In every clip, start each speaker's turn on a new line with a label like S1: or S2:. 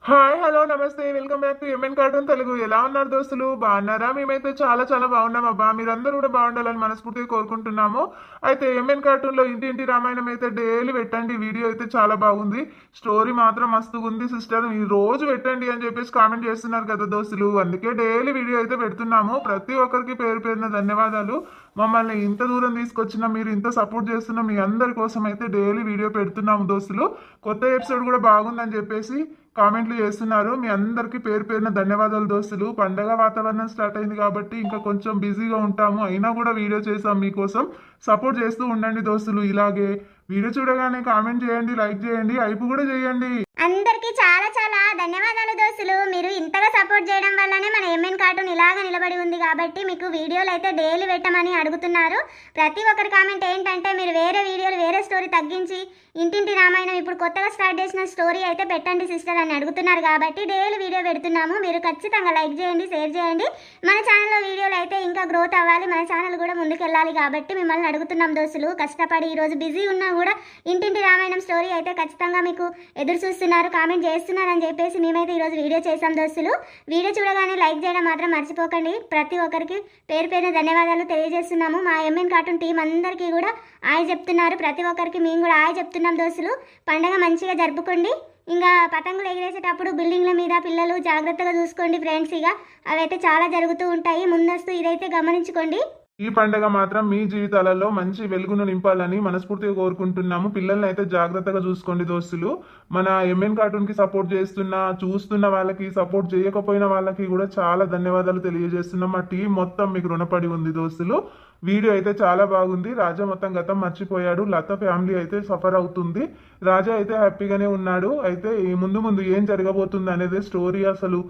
S1: Hi hello నమస్తే welcome back to MN cartoon Telugu. ఎలా ఉన్నారు దోస్తులు? బాగున్నారా? మేమైతే చాలా చాలా బాగున్నాం అబ్బా. మీరందరూ కూడా బాగుండాలని మనస్ఫూర్తిగా కోరుకుంటున్నాము. అయితే ఎంఎన్ కార్టూన్ లో ఇంటింటి రామాయణం అయితే డైలీ పెట్టండి. వీడియో అయితే చాలా బాగుంది. స్టోరీ మాత్రం మస్తుగా ఉంది సిస్టర్. ఈ రోజు పెట్టండి అని చెప్పేసి కామెంట్ చేస్తున్నారు కదా దోస్తులు. అందుకే డైలీ వీడియో అయితే పెడుతున్నాము. ప్రతి ఒక్కరికి పేరు పేరున ధన్యవాదాలు. మమ్మల్ని ఇంత దూరం తీసుకొచ్చిన మీరు ఇంత సపోర్ట్ చేస్తున్న మీ అందరి కోసం అయితే డైలీ వీడియో పెడుతున్నాము దోస్తులు. కొత్త ఎపిసోడ్ కూడా బాగుందని చెప్పేసి కామెంట్లు చేస్తున్నారు. మీ అందరికీ పేరు పేరున ధన్యవాదాలు దోస్తులు. పండగ వాతావరణం స్టార్ట్ అయింది కాబట్టి ఇంకా కొంచెం బిజీగా ఉంటాము. అయినా కూడా వీడియో చేసాం మీకోసం. సపోర్ట్ చేస్తూ ఉండండి దోస్తులు. ఇలాగే వీడియో చూడగానే కామెంట్ చేయండి, లైక్ చేయండి, హైప్ కూడా చేయండి.
S2: అందరికీ చాలా చాలా ధన్యవాదాలు దోస్తులు. మీరు ఇంతగా సపోర్ట్ చేయడం వల్లనే మన ఎంఎన్ కార్టూన్ ఇలాగ నిలబడి ఉంది కాబట్టి మీకు వీడియోలు అయితే డైలీ పెట్టమని అడుగుతున్నారు. ప్రతి ఒక్కరి కామెంట్ ఏంటంటే మీరు వేరే వీడియోలు వేరే స్టోరీ తగ్గించి ఇంటింటి రామాయణం ఇప్పుడు కొత్తగా స్టార్ట్ చేసిన స్టోరీ అయితే పెట్టండి సిస్టర్ అని అడుగుతున్నారు కాబట్టి డైలీ వీడియో పెడుతున్నాము. మీరు ఖచ్చితంగా లైక్ చేయండి, షేర్ చేయండి. మన ఛానల్లో వీడియోలు అయితే ఇంకా గ్రోత్ అవ్వాలి, మన ఛానల్ కూడా ముందుకు వెళ్ళాలి కాబట్టి మిమ్మల్ని అడుగుతున్నాం దోస్తులు. కష్టపడి ఈరోజు బిజీ ఉన్నా కూడా ఇంటింటి రామాయణం స్టోరీ అయితే ఖచ్చితంగా మీకు ఎదురు చూస్తున్నారు, కామెంట్ చేస్తున్నారు అని చెప్పేసి మేమైతే ఈరోజు వీడియో చేసాం దోస్తులు. వీడియో చూడగానే లైక్ చేయడం మాత్రం మర్చిపోకండి. ప్రతి ఒక్కరికి పేరు పేరున ధన్యవాదాలు తెలియజేస్తున్నాము. మా ఎంఎన్ కార్టూన్ టీం అందరికీ కూడా ఆయ్ చెప్తున్నారు. ప్రతి ఒక్కరికి మేము కూడా ఆయ్ చెప్తున్నాం దోస్తులు. పండగ మంచిగా జరుపుకోండి. ఇంకా పతంగులు ఎగిరేసేటప్పుడు బిల్డింగ్ల మీద పిల్లలు జాగ్రత్తగా చూసుకోండి ఫ్రెండ్స్. ఇక అవైతే చాలా జరుగుతూ ఉంటాయి. ముందస్తు ఇదైతే గమనించుకోండి.
S1: ఈ పండుగ మాత్రం మీ జీవితాలలో మంచి వెలుగును నింపాలని మనస్ఫూర్తిగా కోరుకుంటున్నాము. పిల్లల్ని అయితే జాగ్రత్తగా చూసుకోండి దోస్తులు. మన ఎంఎన్ కార్టూన్ కి సపోర్ట్ చూస్తున్న వాళ్ళకి, సపోర్ట్ చేయకపోయిన వాళ్ళకి కూడా చాలా ధన్యవాదాలు తెలియజేస్తున్నాం. మా టీం మొత్తం మీకు రుణపడి ఉంది దోస్తులు. వీడియో అయితే చాలా బాగుంది. రాజా మొత్తం గతం మర్చిపోయాడు. లత ఫ్యామిలీ అయితే సఫర్ అవుతుంది. రాజా అయితే హ్యాపీగానే ఉన్నాడు. అయితే ఈ ముందు ముందు ఏం జరగబోతుంది అనేది స్టోరీ అసలు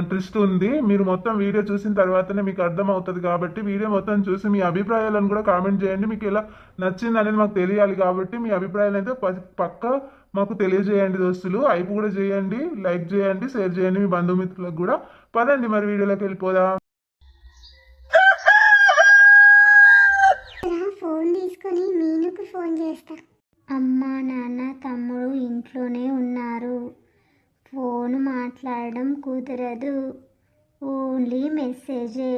S1: ట్విస్ట్ ఉంది. మీరు మొత్తం వీడియో చూసిన తర్వాతనే మీకు అర్థం అవుతుంది కాబట్టి వీడియో మొత్తం చూసి మీ అభిప్రాయాలను కూడా కామెంట్ చేయండి. మీకు ఎలా నచ్చింది అనేది మాకు తెలియాలి కాబట్టి మీ అభిప్రాయాలు అయితే పక్కా మాకు తెలియజేయండి దోస్తులు. హైప్ కూడా చేయండి, లైక్ చేయండి, షేర్ చేయండి మీ బంధుమిత్రులకు కూడా. పదండి మరి వీడియోలోకి వెళ్ళిపోదాం.
S2: ఫోన్ తీసుకొని మీనుకు ఫోన్ చేస్తా. అమ్మ నాన్న తమ్ముడు ఇంట్లోనే ఉన్నారు. ఫోన్ మాట్లాడడం కుదరదు, ఓన్లీ మెసేజే.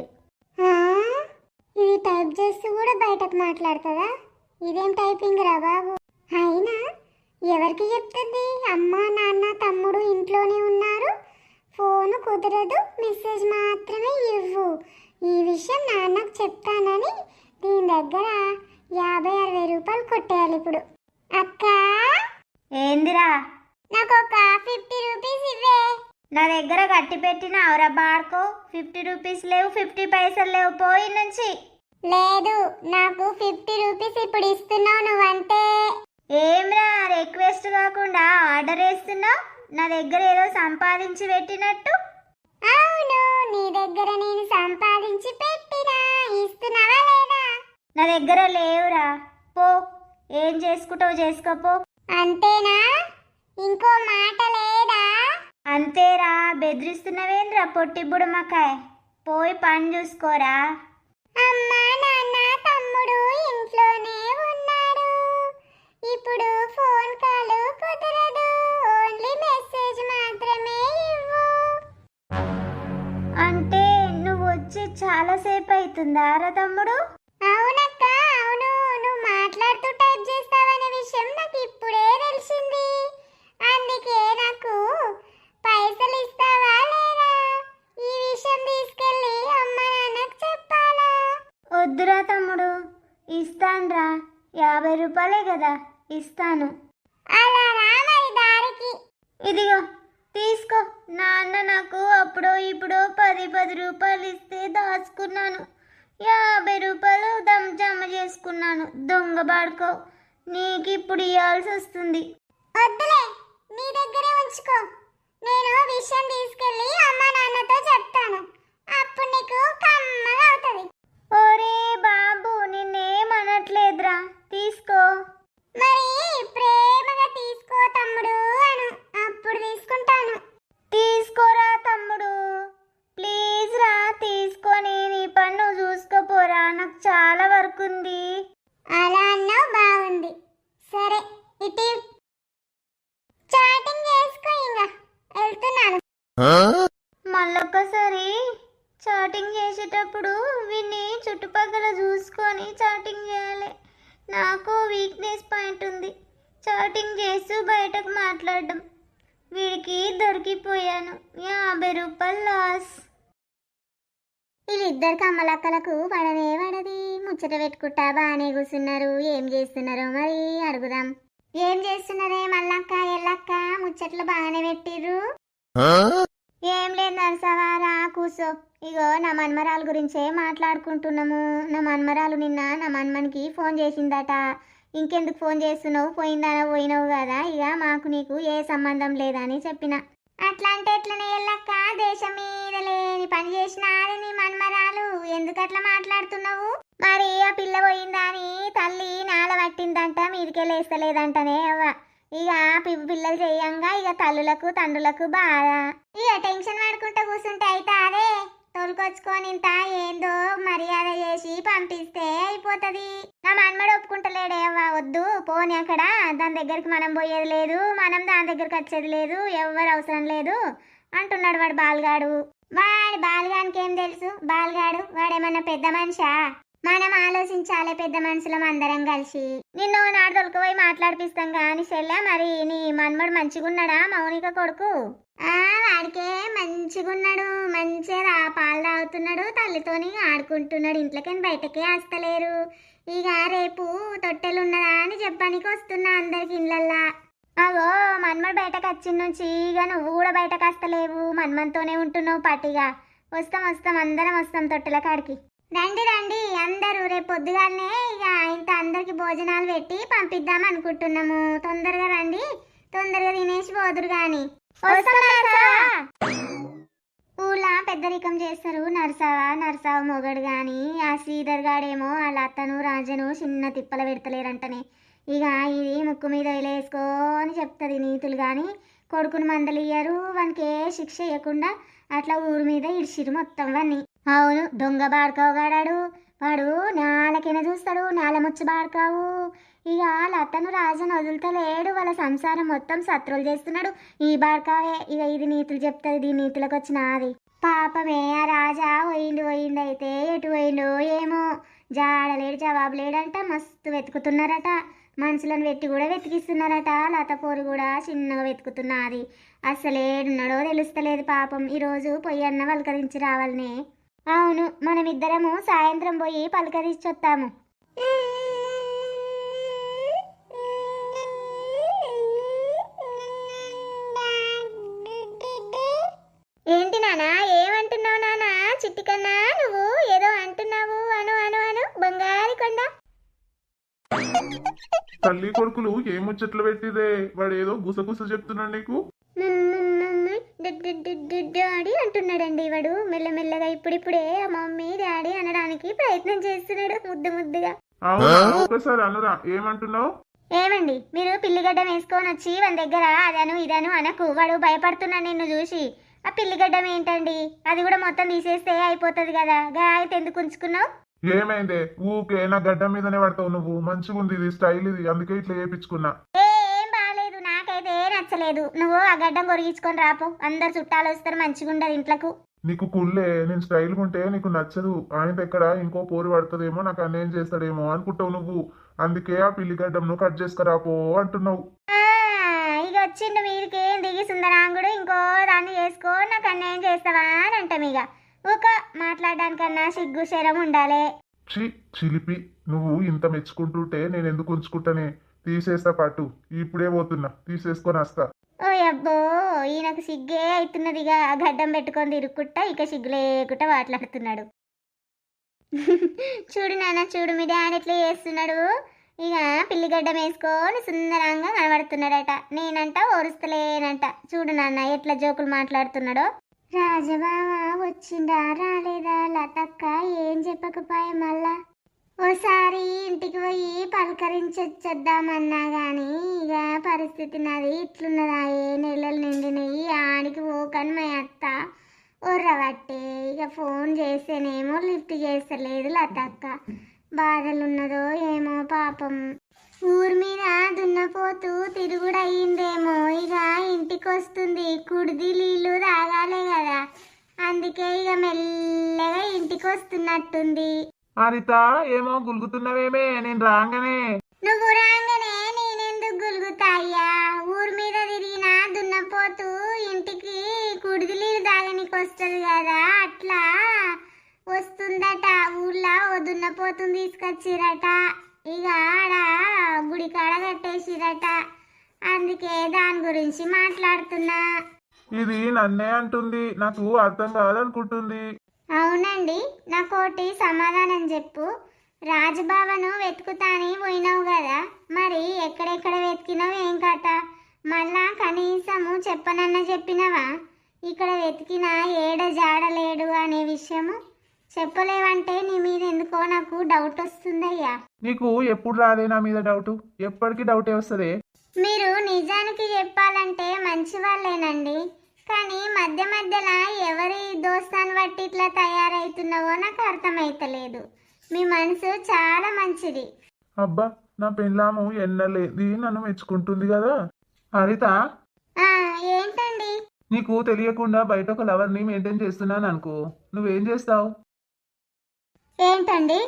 S2: ఇది టైప్ చేస్తూ కూడా బయటకు మాట్లాడుతుందా? ఇదేం టైపింగ్ రా బాబు. అయినా ఎవరికి చెప్తుంది? అమ్మ నాన్న తమ్ముడు ఇంట్లోనే ఉన్నారు, ఫోన్ కుదరదు, మెసేజ్ మాత్రమే ఇవ్వు. ఈ విషయం నాన్నకు చెప్తానని దీని దగ్గర 50-60 రూపాయలు కొట్టేయాలి ఇప్పుడు. అక్క ఏందిరా? నాకు ఒక 50 రూపీస్ ఇవ్వే. నా దగ్గర కట్టి పెట్టిన అవరా బాడుకో. 50 రూపీస్ లేవు, 50 పైసలు లేవు. పోయి నుంచి లేదు. నాకు 50 రూపీస్ ఇప్పుడు ఇస్తున్నావు నువ్వంటే. ఏమ్రా రిక్వెస్ట్ కాకుండా ఆర్డర్ వేస్తున్నావు? నా దగ్గర ఏదో సంపాదించి పెట్టినట్టు. అవును, నీ దగ్గర నేను సంపాదించి పెట్టినా. ఇస్తున్నావా లేదా? నా దగ్గర లేవురా. పో, ఏం చేసుకుంటావు చేసుకోపో. అంతేనా? ఇంకో మాట లేదా? అంతేరా. బెదిరిస్తున్నవేంద్రా పొట్టి బుడమకాయ. పోయి పని చూసుకోరా. అమ్మా నాన్న తమ్ముడు ఇంట్లోనే ఉన్నాడు, ఇప్పుడు ఫోన్ కాల్ కుదరదు, ఓన్లీ మెసేజ్ మాత్రమే ఇవ్వు. అంటే నువ్వు వచ్చి చాలాసేపు అవుతుందా రా తమ్ముడు? అవునక్క అవును. నువ్వు మాట్లాడుతూ టైప్ చేస్తావనే విషయం నాకు ఇప్పుడే తెలిసింది. అందుకే నాకు పైసలు ఇస్తావా లేదా? ఈ విషయం తీసుకెళ్ళి అమ్మ నాన్నకు చెప్పాలా? వద్దురా తమ్ముడు, ఇస్తానురా. 50 రూపాయలే కదా, ఇస్తాను. అలా రా మరి దారికి. ఇదిగో తీసుకో. నాన్న నాకు అప్పుడో ఇప్పుడో 10 రూపాయలు ఇస్తే దాచుకున్నాను. 50 రూపాయలు జమ చేసుకున్నాను. దొంగ బాడుకో, నీకు ఇప్పుడు ఇవ్వాల్సి వస్తుంది. వద్దులే, నీ దగ్గరే ఉంచుకో. నేను విషయం తీసుకెళ్ళి అమ్మ నాన్నతో చెప్తాను. అప్పుడు నీకు కమ్మగా అవుతుంది. ఓరే బాబు, నిన్నేమనట్లేదురా, తీసుకో. మరి ప్రేమగా తీసుకో తమ్ముడు అను, అప్పుడు తీసుకుంటాను. తీసుకోరా తమ్ముడు, ప్లీజ్ రా. తీసుకొని నీ పన్ను చూసుకోపోరా, నాకు చాలా వర్క్ ఉంది. అలా అన్నావు, బాగుంది. సరే ఇటు చాటింగ్ చేసుకో ఇంకా. మళ్ళొక్కసారి చాటింగ్ చేసేటప్పుడు వీడిని చుట్టుపక్కల చూసుకొని చాటింగ్ చేయాలి. నాకు వీక్నెస్ పాయింట్ ఉంది, చాటింగ్ చేస్తూ బయటకు మాట్లాడడం. వీడికి దొరికిపోయాను, 50 రూపాయలు లాస్. వీళ్ళిద్దరు కమ్మలక్కలకు పడనే పడది. ముచ్చట పెట్టుకుంటా బాగానే కూర్చున్నారు. ఏం చేస్తున్నారో మరి అడుగుదాం. ఏం చేస్తున్నారే మల్లక్క ఎల్లక్క, ముచ్చట్లు బాగానే పెట్టిర్రు. ఏం లేదు నరసవారా, కూసో. ఇగో నా మన్మరాలు గురించే మాట్లాడుకుంటున్నాము. నా మన్మరాలు నిన్న నా మన్మనికి ఫోన్ చేసిందట. ఇంకెందుకు ఫోన్ చేస్తున్నావు, పోయిందానా పోయినావు కదా, ఇక మాకు నీకు ఏ సంబంధం లేదని చెప్పిన. అట్లా అంటే ఎట్లనే ఎల్లక్క, దేశం మీద లేని పని చేసినారు నీ మన్మరాలు, ఎందుకు అట్లా మాట్లాడుతున్నావు? మరి ఆ పిల్ల పోయిందా అని తల్లి నాల పట్టిందంట, మీదికే లేస్తలేదంటనే అవ్వ. ఇక పిల్లలు చేయంగా ఇక తల్లులకు తండ్రులకు బాధ. ఇక టెన్షన్ పడుకుంటూ కూర్చుంటే అయితే అదే తోలుకొచ్చుకొని ఇంత ఏందో మర్యాద చేసి పంపిస్తే అయిపోతుంది. నా మన్మడు ఒప్పుకుంటలేడే అవ్వ, వద్దు పోని అక్కడ, దాని దగ్గరికి మనం పోయేది లేదు, మనం దాని దగ్గరికి వచ్చేది లేదు, ఎవరు అవసరం లేదు అంటున్నాడు వాడు బాలుగాడు. వాడి బాలుగానికి ఏం తెలుసు, బాలుగాడు వాడేమన్నా పెద్ద మనిషా? మనం ఆలోచించాలే పెద్ద మనుషులం అందరం కలిసి. నిన్ను నాడు తొలకపోయి మాట్లాడిపిస్తాం కానీ చెల్లె, మరి నీ మన్మడు మంచిగున్నాడా మౌనిక కొడుకు? వాడికే మంచిగున్నాడు, మంచిగా పాలు తాగుతున్నాడు, తల్లితోని ఆడుకుంటున్నాడు, ఇంట్లోకని బయటకే వస్తలేరు. ఇక రేపు తొట్టెలున్నదా అని చెప్పడానికి వస్తున్నా అందరికి ఇళ్ళల్లా. అగో మన్మడు బయటకు వచ్చిన నుంచి ఇక నువ్వు కూడా బయటకు వస్తలేవు, మన్మంతోనే ఉంటున్నావు పట్టిగా. వస్తాం వస్తాం అందరం వస్తాం తొట్టెల కాడికి. రండి రండి అందరూ, రేపు పొద్దుగానే ఇక ఇంత అందరికి భోజనాలు పెట్టి పంపిద్దాం అనుకుంటున్నాము. తొందరగా రండి, తొందరగా తినేసి పోదురు గాని. ఊళ్ళో పెద్దరికం చేస్తారు. నరసావ మొగడు గాని ఆ శ్రీధర్ గాడేమో వాళ్ళ అత్తను రాజను చిన్న తిప్పల పెడతలేరంటనే. ఇక ఇది ముక్కు మీద వేసుకో అని చెప్తుంది నీతులు గాని కొడుకుని మందలియ్యారు. వానికి ఏ శిక్ష ఇవ్వకుండా అట్లా ఊరి మీద ఇడిచిరు మొత్తం వాన్ని. అవును, దొంగ బాడుకావు గాడాడు వాడు, నేలకైనా చూస్తాడు, నేల ముచ్చి బాడుకావు. ఇక వాళ్ళ అత్తను రాజను వదులుతలేడు, వాళ్ళ సంసారం మొత్తం శత్రువులు చేస్తున్నాడు ఈ బాడుకావే. ఇక ఇది నీతులు చెప్తుంది, దీని నీతులకు వచ్చిన అది పాపమే. ఆ రాజా పోయిండు అయితే ఎటు పోయిండో ఏమో, జాడలేడు జవాబు లేడంట. మస్తు వెతుకుతున్నారట, మనుషులను వెతి కూడా వెతికిస్తున్నారట. లతపోరు కూడా చిన్నగా వెతుకుతున్నది, అసలేడున్నాడో తెలుస్తలేదు పాపం. ఈరోజు పొయ్యి అన్న పలకరించి రావాలనే. అవును, మనమిద్దరము సాయంత్రం పోయి పలకరించి వస్తాము. ఏంటి నానా, ఏమంటున్నావు నానా? చిట్టికన్నా నువ్వు ఏదో అంటున్నావు, అను అను అను బంగారు కొండ.
S1: తల్లి కొడుకులు ఏం ముచ్చట్లు పెట్టిదే, వాడు ఏదో గుసగుస చెప్తున్నాడు నీకు.
S2: డాడీ అంటున్నాడండి వాడు మెల్లమెల్లగా. ఇప్పుడిప్పుడే మమ్మీ డాడీ అనడానికి ప్రయత్నం చేస్తున్నాడు ముద్దు ముద్దుగా.
S1: అవునా, ఒకసారి అనురా, ఏమంటున్నావు?
S2: ఏమండి మీరు పిల్లిగడ్డం వేసుకొని వచ్చి వాని దగ్గర అదను ఇదను అనకు, వాడు భయపడుతున్నాడు నిన్ను చూసి. ఆ పిల్లిగడ్డం ఏంటండి, అది కూడా మొత్తం తీసేస్తే అయిపోతుంది కదా, గాయత ఎందుకు ఉంచుకున్నావు?
S1: ఏమైందే, ఊకే నా గడ్డ మీదనే పడతావు నువ్వు. మంచిగా ఉంది ఇది, స్టైల్ ఇది, అందుకే ఇట్లా చేయించుకున్నా.
S2: ఏం బాగాలేదు, నాకైతే నచ్చలేదు. నువ్వు ఆ గడ్డం కొరిగించుకొని రాపో, అందరు చుట్టాలు వస్తారు, మంచిగా ఉండదు ఇంట్లకు.
S1: నీకు కుళ్ళే, నేను స్టైల్ ఉంటే నీకు నచ్చదు. ఆయన ఎక్కడ ఇంకో పోరు పడుతుందేమో, నాకు అన్నేం చేస్తాడేమో అనుకుంటావు నువ్వు. అందుకే ఆ పిల్లిగడ్డంను కట్ చేసుకురాపో అంటున్నావు.
S2: ఇక వచ్చిండు మీరికేం దిగి సుందరాంగుడు, ఇంకో దాన్ని చేసుకో, నాకు అన్నేం చేస్తావా అని అంటాం. ఇక ఒక మాట్లాడడానికన్నా సిగ్గు శరం ఉండాలి.
S1: చిలిపి, నువ్వు ఇంత మెచ్చుకుంటుంటే నేను ఎందుకు ఉంచుకుంటానే, తీసేస్తా పట్టు. ఇప్పుడే పోతున్నా, తీసేసుకొని వస్తా.
S2: ఓ అబ్బో, ఈయనకు సిగ్గే అవుతున్నదిగా, గడ్డం పెట్టుకొని తిరుక్కుంటా ఇక సిగ్గు లేకుండా మాట్లాడుతున్నాడు. చూడు నాన్న చూడు, మీ డాడీ ఎట్లా చేస్తున్నాడు. ఇక పిల్లిగడ్డం వేసుకొని సుందరంగా కనబడుతున్నాడట. నేనంట ఓరుస్తలేనంట. చూడు నాన్న ఎట్లా జోకులు మాట్లాడుతున్నాడో. రాజబావ వచ్చిందా రాలేదా లతక్క, ఏం చెప్పకపోయా మళ్ళా? ఓసారి ఇంటికి పోయి పలకరించొచ్చేద్దామన్నా గాని ఇక పరిస్థితి నాది ఇట్లున్నదా, ఏ నెలలు నిండినయి ఆడికి పోకని మా అత్త ఉర్రబట్టే. ఇక ఫోన్ చేస్తేనేమో లిఫ్ట్ చేస్తలేదు లతక్క, బాధలున్నదో ఏమో పాపం. ఊరి మీద దున్నపోతూ తిరుగుడయ్యిందేమో, ఇక ఇంటికి వస్తుంది. కుడిది నీళ్ళు తాగాలే కదా, అందుకే ఇక మెల్లగా ఇంటికి వస్తున్నట్టుంది.
S1: హరిత ఏమో గులుగుతున్నవేమే నేను రాగానే.
S2: నువ్వు రాగానే నేనెందుకు గులుగుతాయ్యా? ఊరి మీద తిరిగిన దున్నపోతూ ఇంటికి కుడిది నీళ్ళు తాగనికి వస్తుంది కదా, అట్లా వస్తుందట. ఊళ్ళో ఓ దున్నపోతుని తీసుకొచ్చిరట, ఇక ఆడ గుడి కాడ కట్టేసిరట, అందుకే దాని గురించి మాట్లాడుతున్నా.
S1: ఇది నన్నే అంటుంది, నాకు అర్థం కాదనుకుంటుంది.
S2: అవునండి, నాకోటి సమాధానం చెప్పు. రాజభవను వెతుకుతాని పోయినావు కదా, మరి ఎక్కడెక్కడ వెతికినావు ఏం కథ? మళ్ళా కనీసము చెప్పినవా? ఇక్కడ వెతికినా ఏడ జాడలేడు అనే విషయము చెప్పలేవంటే నీ మీద ఎందుకో నాకు డౌట్ వస్తుందయ్యా.
S1: నీకు ఎప్పుడు రాదే నా మీద డౌట్? ఎప్పటికీ డౌటే వస్తుంది.
S2: మీరు నిజానికి చెప్పాలంటే మంచి వాళ్ళేనండి, కానీ మధ్య మధ్యలో ఎవరి దోస్తాన్ని బట్టి ఇట్లా తయారవుతున్నావో నాకు అర్థమైతలేదు. మీ మనసు చాలా మంచిది.
S1: అబ్బా, నా పెళ్ళాము ఎన్నలేది నన్ను మెచ్చుకుంటుంది కదా. హరిత,
S2: ఏంటండి?
S1: నీకు తెలియకుండా బయట ఒక లవర్ని మెయింటైన్ చేస్తున్నాను అనుకో, నువ్వేం చేస్తావు?
S2: ఏంటండి?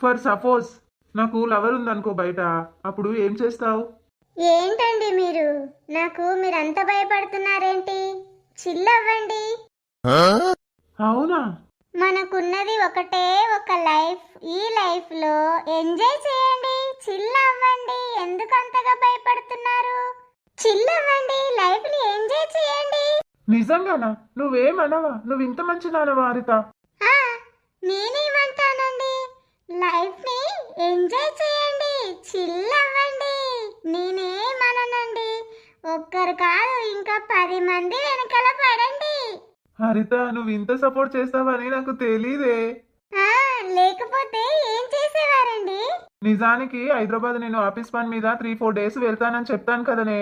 S1: ఫర్ సపోజ్ నాకు లవర్ ఉందనుకో బయట, అప్పుడు ఏం చేస్తావు?
S2: ఏంటండి మీరు మీరంత భయపడుతున్నారేంటి? చిల్ అవ్వండి.
S1: అవునా?
S2: మనకున్నది ఒకటే ఒక లైఫ్, ఈ లైఫ్ లో ఎంజాయ్ చేయండి, చిల్ అవ్వండి. ఎందుకు అంతగా భయపడుతున్నారు? చిల్ అవ్వండి, లైఫ్ ని ఎంజాయ్ చేయండి.
S1: నిజంగానా? నువ్వేమనవా? నువ్వు ఇంత మంచి నానవా హరిత?
S2: నేనేమంటానండి? లైఫ్ ని ఎంజాయ్ చేయండి, చిల్ అవ్వండి. నేనేమననండి. ఒక్కరు కాదు, ఇంకా 10 మంది వెనకాల పడండి.
S1: హరిత, నువ్వు ఇంత సపోర్ట్ చేస్తావని నాకు తెలీదే.
S2: లేకపోతే ఏం చేసేవారండి?
S1: నిజానికి హైదరాబాద్ నేను ఆఫీస్ పని మీద 3-4 డేస్ వెళ్తానని చెప్తాను కదనే.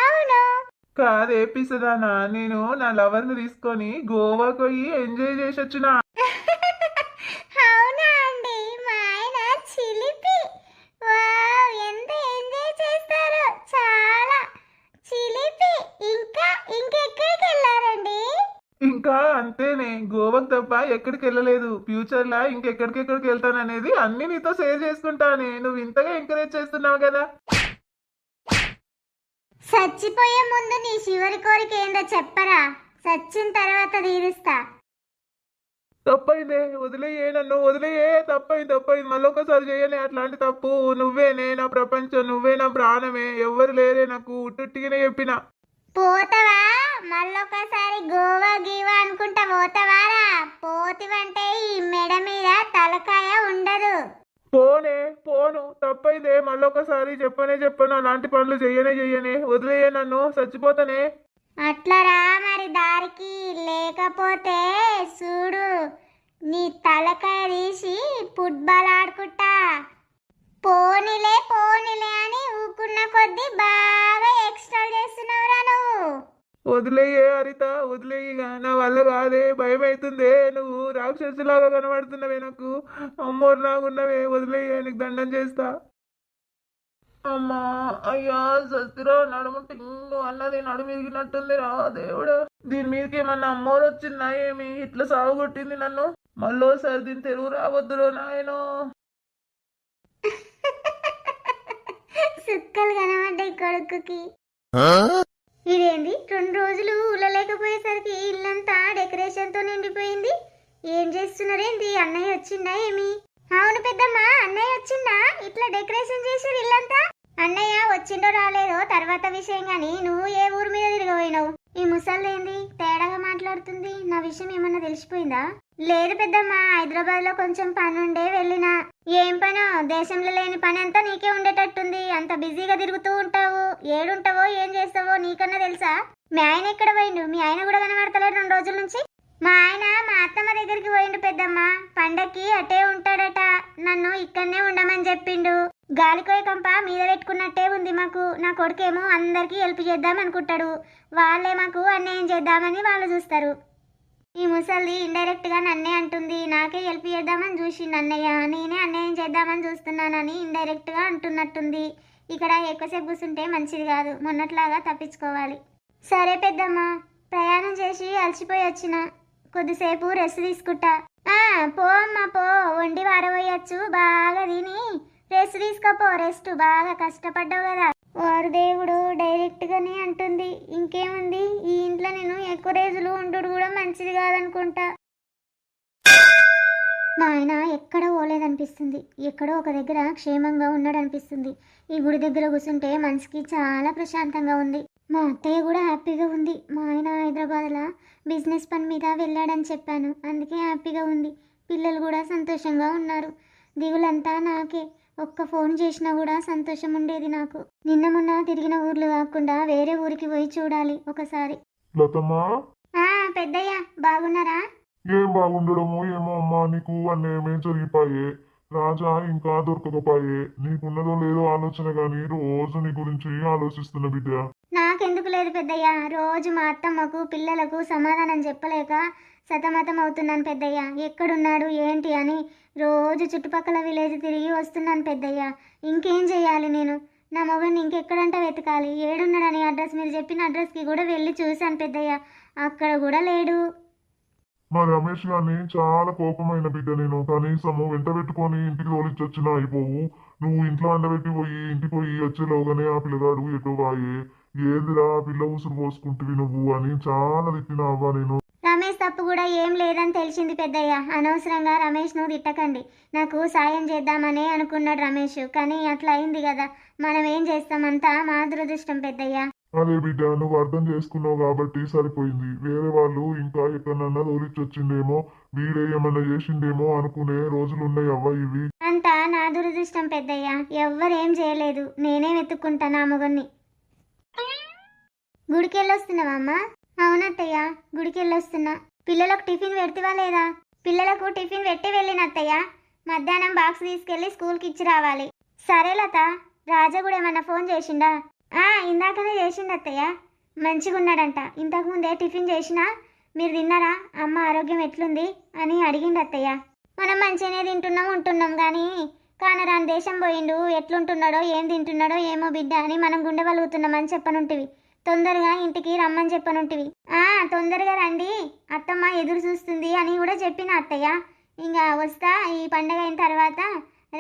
S2: అవును.
S1: కాదే పిసదానా, నేను నా లవర్ ని తీసుకొని గోవాకు పోయి ఎంజాయ్ చేసొచ్చునా.
S2: అవునా అండి? మా ఆయన చిలిపి. వావ్, ఎంత ఎంజాయ్ చేస్తారు, చాలా చిలిపి. ఇంకెక్కడికి వెళ్ళారండి?
S1: ఇంకా అంతేనే, గోవాకు తప్ప ఎక్కడికి వెళ్ళలేదు. ఫ్యూచర్ లా ఇంకెక్కడికెక్కడికి వెళ్తాననేది అన్ని నీతో షేర్ చేసుకుంటానే. నువ్వు ఇంతగా ఎంకరేజ్ చేస్తున్నావు కదా.
S2: చచ్చిపోయే ముందు నీ చివరి కోరిక ఏందో చెప్పరా? చచ్చిన తర్వాత తీరుస్తా.
S1: తప్పైందే, వదిలేయే, నన్ను వదిలేయే. తప్పైంది మళ్ళొకసారి చేయనే అట్లాంటి తప్పు. నువ్వేనే నా ప్రపంచం, నువ్వే నా ప్రాణమే, ఎవ్వరు లేరే నాకు. ఉట్టుట్టిగానే చెప్పిన.
S2: పోతావా? మళ్ళొకసారి గోవా గీవా అనుకుంటా పోతావారా? పోతివంటే ఈ మెడ మీద తలకాయ ఉండదు.
S1: పోను. తప్పైందే, మళ్ళొకసారి చెప్పను. అలాంటి పనులు చెయ్యనే. వదిలేయే, నన్ను చచ్చిపోతానే.
S2: అట్లరా మరి దారికి, లేకపోతే చూడు నీ తలకాయ తీసి ఫుట్బాల్ ఆడుకుంటా. పోనీలే అని ఊకున్న కొద్దీ బాగా ఎక్స్ట్రా చేస్తున్నావురా నువ్వు.
S1: వదిలేయే హరిత, వదిలేయిగా, నా వల్ల కాదే, భయం అవుతుందే. నువ్వు రాక్షసులాగా కనబడుతున్నావే నాకు, అమ్మోర్లాగున్నవే. వదిలేయే, నీకు దండం చేస్తా. అమ్మా, అయ్యా సస్తిరా, నడుము టింగు అన్నది, నడుము ఇరిగినట్టుందిరా దేవుడు. దీని మీదకి ఏమన్నా అమ్మోరు వచ్చిందా ఏమి? ఇట్లా సాగు కొట్టింది నన్ను. మళ్ళోసారి దీని తెరువు రావద్దురో నాయనో.
S2: సుక్కలు కనబడ్డాయి కొడుకుకి. ఇదేంది 2 రోజులు ఊళ్ళలేకపోయేసరికి ఇల్లంతా డెకరేషన్ తో నిండిపోయింది. ఏం చేస్తున్నారేంది? అన్నయ్య వచ్చిందా ఏమి? అవును పెద్దమ్మ, అన్నయ్య వచ్చిందా? ఇట్లా డెకరేషన్ చేసారు ఇల్లంతా. అన్నయ్య వచ్చిండో రాలేదో తర్వాత విషయం గాని, నువ్వు ఏ ఊరు మీద తిరగబోయినావు? ఈ ముసల్దేంది తేడాగా మాట్లాడుతుంది? నా విషయం ఏమన్నా తెలిసిపోయిందా? లేదు పెద్దమ్మ, హైదరాబాద్ లో కొంచెం పని ఉండే వెళ్ళినా. ఏం పనో? దేశంలో లేని పని అంతా నీకే ఉండేటట్టుంది. అంత బిజీగా తిరుగుతూ ఉంటావు. ఏడుంటావో ఏం చేస్తావో నీకన్నా తెలుసా? మీ ఆయన ఎక్కడ పోయిండు? మీ ఆయన కూడా కనబడతలేడు 2 రోజుల నుంచి. మా ఆయన మా అత్తమ్మ దగ్గరికి పోయిండు పెద్దమ్మ. పండక్కి అటే ఉంటాడట. నన్ను ఇక్కడనే ఉండమని చెప్పిండు. గాలికోయ కంప మీద పెట్టుకున్నట్టే ఉంది మాకు. నా కొడుకేమో అందరికీ హెల్ప్ చేద్దాం అనుకుంటాడు. వాళ్ళే మాకు అన్యాయం చేద్దామని వాళ్ళు చూస్తారు. ఈ ముసలిది ఇండైరెక్ట్ గా నన్నే అంటుంది. నాకే హెల్ప్ చేద్దామని చూసిండు అన్నయ్య, నేనే అన్యాయం చేద్దామని చూస్తున్నానని ఇండైరెక్ట్ గా అంటున్నట్టుంది. ఇక్కడ ఎక్కువసేపు కూర్చుంటే మంచిది కాదు, మొన్నట్లాగా తప్పించుకోవాలి. సరే పెద్దమ్మ, ప్రయాణం చేసి అలసిపోయి వచ్చిన, కొద్దిసేపు రెస్ట్ తీసుకుంటా. పో అమ్మా పో, వండి వారబోయచ్చు, బాగా తిని రెస్ట్ తీసుకోపో. రెస్ట్, బాగా కష్టపడ్డావు కదా. వారు దేవుడు డైరెక్ట్ గానే అంటుంది, ఇంకేముంది, ఈ ఇంట్లో నేను ఎక్కువ రోజులు ఉండు కూడా మంచిది కాదనుకుంటా. మా ఆయన ఎక్కడ పోలేదనిపిస్తుంది, ఎక్కడో ఒక దగ్గర క్షేమంగా ఉన్నాడనిపిస్తుంది. ఈ గుడి దగ్గర కూర్చుంటే మనసుకి చాలా ప్రశాంతంగా ఉంది. మా అత్తయ్య కూడా హ్యాపీగా ఉంది. మా ఆయన హైదరాబాద్లో బిజినెస్ పని మీద వెళ్ళాడని చెప్పాను, అందుకే హ్యాపీగా ఉంది. పిల్లలు కూడా సంతోషంగా ఉన్నారు. దిగులంతా నాకే. ఒక్క ఫోన్ చేసినా కూడా సంతోషం ఉండేది నాకు. నిన్న మొన్న తిరిగిన ఊర్లు కాకుండా వేరే ఊరికి పోయి చూడాలి ఒకసారి.
S1: లతమ్మా,
S2: పెద్దయ్య బాగున్నారా?
S1: ఏం బాగుండడమో ఏమో అమ్మా, నీకు అన్నేమేం జరిగిపోయే, రాజా ఇంకా దొరకకపోయే, నీకున్నదో లేదో ఆలోచన గాని రోజు నీ గురించి ఆలోచిస్తున్న బిడ్డ.
S2: నాకెందుకు లేదు పెద్దయ్య, రోజు మా అత్తమ్మకు పిల్లలకు సమాధానం చెప్పలేక సతమతం అవుతున్నాను పెద్దయ్య. ఎక్కడున్నాడు ఏంటి అని రోజు చుట్టుపక్కల విలేజ్ తిరిగి వస్తున్నాను పెద్దయ్య. ఇంకేం చెయ్యాలి నేను? నా మొగని ఇంకెక్కడంట వెతకాలి? ఏడున్నాడని అడ్రస్, మీరు చెప్పిన అడ్రస్కి కూడా వెళ్ళి చూశాను పెద్దయ్య, అక్కడ కూడా లేడు.
S1: మా రమేష్ గారిని చాలా కోపమైన బిడ్డ నేను. కనీసము వెంట పెట్టుకొని ఇంటికి తోలిచ్చొచ్చినా అయిపోవు. నువ్వు ఇంట్లో అండబెట్టి పోయి ఇంటికి పోయి వచ్చేలోగానే ఆ పిల్లగాడు ఎటో వాయే, ఏదిరా పిల్ల ఉసురు పోసుకుంటువి నువ్వు అని చాలా తిట్టినా అవ్వా నేను.
S2: రమేష్ తప్పు కూడా ఏం లేదని తెలిసింది పెద్దయ్య. అనవసరంగా రమేష్ను తిట్టకండి. నాకు సాయం చేద్దామనే అనుకున్నాడు రమేష్, కానీ అట్లా అయింది కదా. మనం ఏం చేస్తామంతా మా దురదృష్టం పెద్దయ్య.
S1: అదే బిడ్డ, నువ్వు అర్థం చేసుకున్నావు కాబట్టి సరిపోయింది. వేరే వాళ్ళు ఇంకా ఎక్కడన్నా తోలిచ్చొచ్చిండేమో, వీడే ఏమన్నా చేసిండేమో అనుకునే రోజులున్నాయి అవ్వ ఇవి.
S2: అంతా నా దురదృష్టం పెద్దయ్య, ఎవ్వరేం చేయలేదు, నేనే వెతుక్కుంటా నా మొగన్ని. గుడికి వెళ్ళొస్తున్నావా అమ్మా? అవునత్తయ్య, గుడికి వెళ్ళొస్తున్నా. పిల్లలకు టిఫిన్ పెడతావా లేదా? పిల్లలకు టిఫిన్ పెట్టి వెళ్ళిన అత్తయ్య. మధ్యాహ్నం బాక్స్ తీసుకెళ్లి స్కూల్కి ఇచ్చి రావాలి. సరే లత, రాజా కూడా ఏమన్నా ఫోన్ చేసిండా? ఇందాకనే చేసిండు అత్తయ్య, మంచిగా ఉన్నాడంట. ఇంతకుముందే టిఫిన్ చేసినా, మీరు తిన్నారా, అమ్మ ఆరోగ్యం ఎట్లుంది అని అడిగిండు అత్తయ్య. మనం మంచిగానే తింటున్నాం ఉంటున్నాం కానీ కానరాని దేశం పోయిండు, ఎట్లుంటున్నాడో ఏం తింటున్నాడో ఏమో బిడ్డ అని మనం గుండెవలుగుతున్నామని చెప్పనుంటివి. తొందరగా ఇంటికి రమ్మని చెప్పనుంటివి. తొందరగా రండి, అత్తమ్మ ఎదురు చూస్తుంది అని కూడా చెప్పిన అత్తయ్య. ఇంకా వస్తా, ఈ పండగ అయిన తర్వాత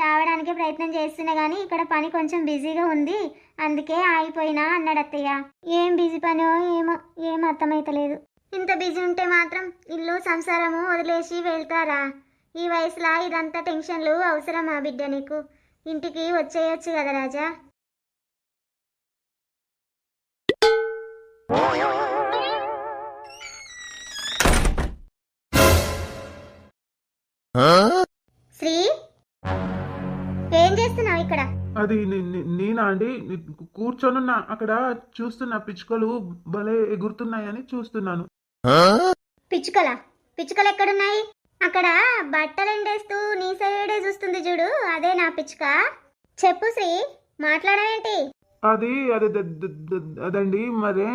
S2: రావడానికి ప్రయత్నం చేస్తున్నా కానీ ఇక్కడ పని కొంచెం బిజీగా ఉంది, అందుకే ఆగిపోయినా అన్నాడు అత్తయ్య. ఏం బిజీ పనో ఏమో, ఏం అర్థమైతలేదు. ఇంత బిజీ ఉంటే మాత్రం ఇల్లు సంసారము వదిలేసి వెళ్తారా? ఈ వయసులో ఇదంతా టెన్షన్లు అవసరమా బిడ్డ నీకు? ఇంటికి వచ్చేయచ్చు కదా రాజా. శ్రీ, ఏం చేస్తున్నావు ఇక్కడ?
S1: అది నేనా అండి, కూర్చొనున్నా అక్కడ చూస్తున్నా, పిచ్చుకలు భలే ఎగురుతున్నాయని చూస్తున్నాను.
S2: పిచ్చుకలా? పిచ్చుకలు ఎక్కడున్నాయి? అక్కడ బట్టలు ఎండేస్తూ నీ సైడే చూస్తుంది చూడు, అదే నా పిచ్చుక. చెప్పు శ్రీ, మాట్లాడవేంటి?
S1: అది అదే అదండి, మరే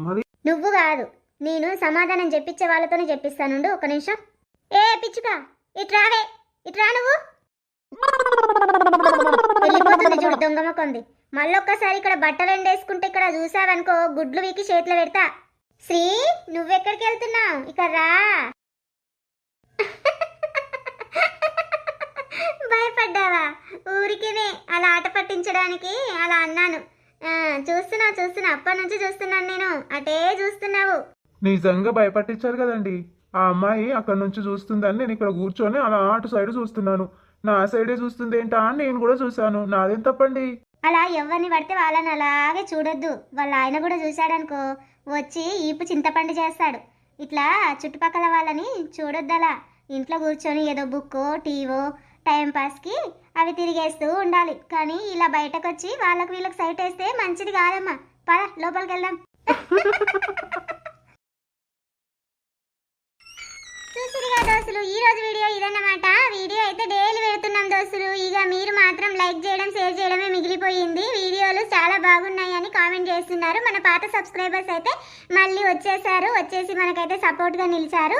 S1: మరి.
S2: నువ్వు కాదు, నేను సమాధానం చెప్పించే వాళ్ళతోనే చెప్పిస్తానుండు, ఒక నిమిషం. ఏ పిచ్చుక, ఇట్రావే, ఇట్రా నువ్వు. వెళ్ళిపోతుంది చూడు, దొంగమకొంది. మళ్ళొక్కసారి ఇక్కడ బట్టలు ఎండేసుకుంటే ఇక్కడ చూసావనుకో, గుడ్లు వీకి చేతిలో పెడతా. శ్రీ, నువ్వెక్కడికి వెళ్తున్నావు? ఇక్కడ రా. భయపడ్డావా? ఊరికేనే అలా ఆట పట్టించడానికి అలా అన్నాను. చూస్తున్నా, అప్పటి నుంచి చూస్తున్నాను నేను, అటే చూస్తున్నావు.
S1: నిజంగా భయపట్టించారు కదండి. ఆ అమ్మాయి అక్కడ నుంచి చూస్తుందని నేను ఇక్కడ కూర్చొని అలా అటు సైడ్ చూస్తున్నాను. నా సైడే చూస్తుంది ఏంటా అని నేను కూడా చూశాను. నాదేం తప్పండి?
S2: అలా ఎవరిని పడితే వాళ్ళని అలాగే చూడొద్దు. వాళ్ళ ఆయన కూడా చూశాడనుకో, వచ్చి ఈపు చింతపండు చేస్తాడు. ఇట్లా చుట్టుపక్కల వాళ్ళని చూడొద్దు. అలా ఇంట్లో కూర్చొని ఏదో బుక్కో టీవో టైంపాస్కి అవి తిరిగేస్తూ ఉండాలి. కానీ ఇలా బయటకు వచ్చి వాళ్ళకు వీళ్ళకి సైట్ వేస్తే మంచిది కాదమ్మా. పద లోపలికి వెళ్దాం. చూసిరుగా దోస్తులు, ఈ రోజు వీడియో ఇదన్నమాట. వీడియో అయితే డైలీ పెడుతున్నాం దోస్తులు. ఇక మీరు మాత్రం లైక్ చేయడం షేర్ చేయడమే మిగిలిపోయింది. వీడియోలు చాలా బాగున్నాయి అని కామెంట్ చేస్తున్నారు. మన పాత సబ్స్క్రైబర్స్ అయితే మళ్ళీ వచ్చేసి మనకైతే సపోర్ట్గా నిలిచారు.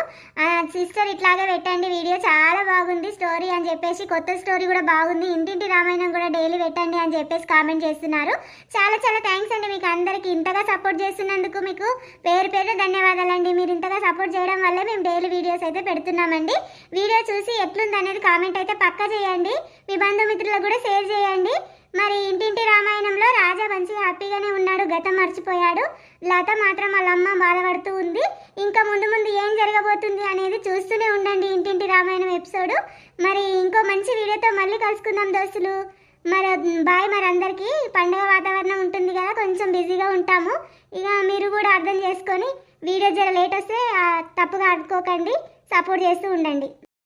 S2: సిస్టర్ ఇట్లాగే పెట్టండి, వీడియో చాలా బాగుంది స్టోరీ అని చెప్పేసి, కొత్త స్టోరీ కూడా బాగుంది, ఇంటింటి రామాయణం కూడా డైలీ పెట్టండి అని చెప్పేసి కామెంట్ చేస్తున్నారు. చాలా చాలా థ్యాంక్స్ అండి మీకు అందరికీ. ఇంతగా సపోర్ట్ చేస్తున్నందుకు మీకు పేరు పేరు ధన్యవాదాలండి. మీరు ఇంతగా సపోర్ట్ చేయడం వల్లే మేము డైలీ వీడియోస్ అయితే పెడుతున్నామండి. వీడియో చూసి ఎట్లుంది అనేది కామెంట్ అయితే పక్కా చేయండి. మీ బంధుమిత్రులకు కూడా షేర్ చేయండి. మరి ఇంటింటి రామాయణంలో రాజా మంచి హ్యాపీగానే ఉన్నాడు, గతం మర్చిపోయాడు. లత మాత్రం వాళ్ళ అమ్మ బాధపడుతూ ఉంది. ఇంకా ముందు ముందు ఏం జరగబోతుంది అనేది చూస్తూనే ఉండండి ఇంటింటి రామాయణం ఎపిసోడ్. మరి ఇంకో మంచి వీడియోతో మళ్ళీ కలుసుకుందాం దోస్తులు. మరి బాయ్. మరి అందరికీ పండుగ వాతావరణం ఉంటుంది కదా, కొంచెం బిజీగా ఉంటాము. ఇక మీరు కూడా అర్థం చేసుకొని వీడియో జర లేట్ వస్తే తప్పుగా ఆడుకోకండి, సపోర్ట్ చేస్తూ ఉండండి.